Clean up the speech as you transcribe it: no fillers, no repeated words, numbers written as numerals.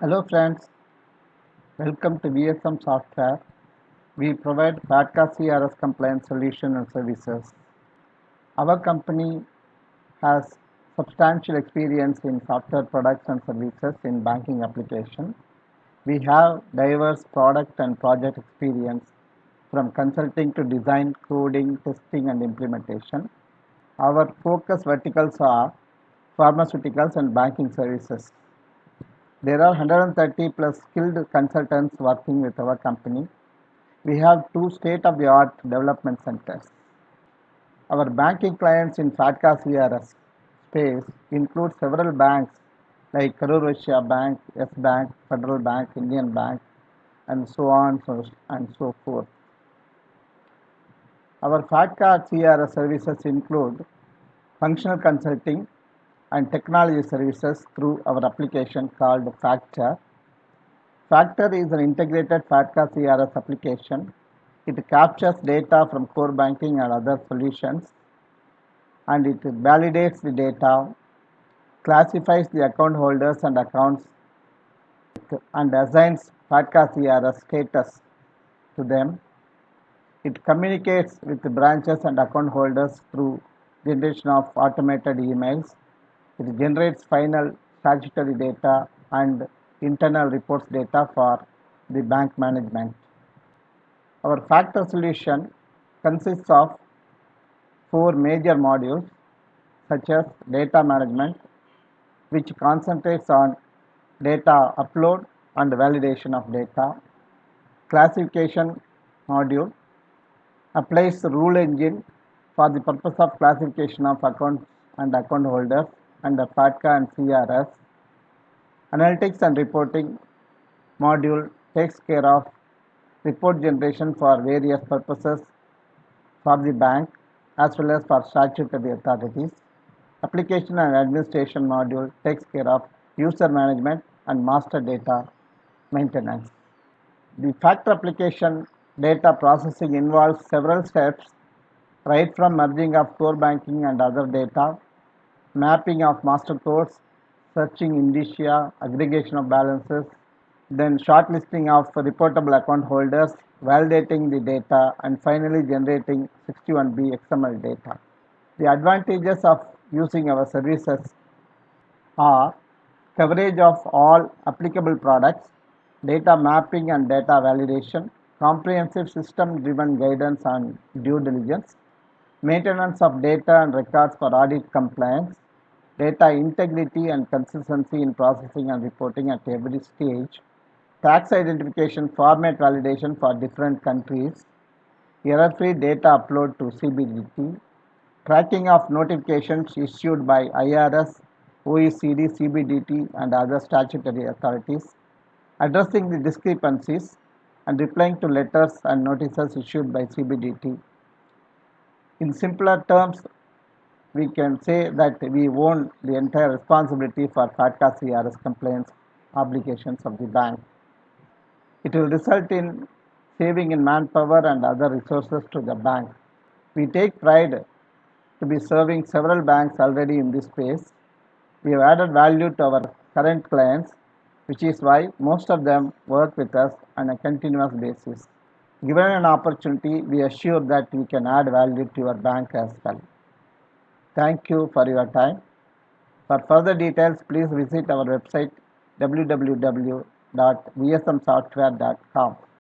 Hello friends, welcome to VSM Software. We provide FATCA CRS compliance solution and services. Our company has substantial experience in software products and services in banking application. We have diverse product and project experience from consulting to design, coding, testing and implementation. Our focus verticals are pharmaceuticals and banking services. There are 130 plus skilled consultants working with our company. We have two state-of-the-art development centers. Our banking clients in FATCA CRS space include several banks like Karur Vysya Bank, Yes Bank, Federal Bank, Indian Bank, and so on and so forth. Our FATCA CRS services include functional consulting and technology services through our application called Factor. Factor is an integrated FATCA CRS application. It captures data from core banking and other solutions, and it validates the data, classifies the account holders and accounts, and assigns FATCA CRS status to them. It communicates with the branches and account holders through generation of automated emails. It generates final statutory data and internal reports data for the bank management. Our Factor solution consists of four major modules such as data management, which concentrates on data upload and validation of data. Classification module applies the rule engine for the purpose of classification of accounts and account holders under FATCA and CRS. Analytics and reporting module takes care of report generation for various purposes for the bank as well as for statutory authorities. Application and administration module takes care of user management and master data maintenance. The Factor application data processing involves several steps, right from merging of core banking and other data, mapping of master codes, searching indicia, aggregation of balances, then shortlisting of reportable account holders, validating the data, and finally generating 61B XML data. The advantages of using our services are coverage of all applicable products, data mapping and data validation, comprehensive system-driven guidance on due diligence, maintenance of data and records for audit compliance, data integrity and consistency in processing and reporting at every stage, tax identification format validation for different countries, error-free data upload to CBDT, tracking of notifications issued by IRS, OECD, CBDT, and other statutory authorities, addressing the discrepancies, and replying to letters and notices issued by CBDT. In simpler terms, we can say that we own the entire responsibility for FATCA CRS compliance obligations of the bank. It will result in saving in manpower and other resources to the bank. We take pride to be serving several banks already in this space. We have added value to our current clients, which is why most of them work with us on a continuous basis. Given an opportunity, we assure that we can add value to your bank as well. Thank you for your time. For further details, please visit our website www.vsmsoftware.com.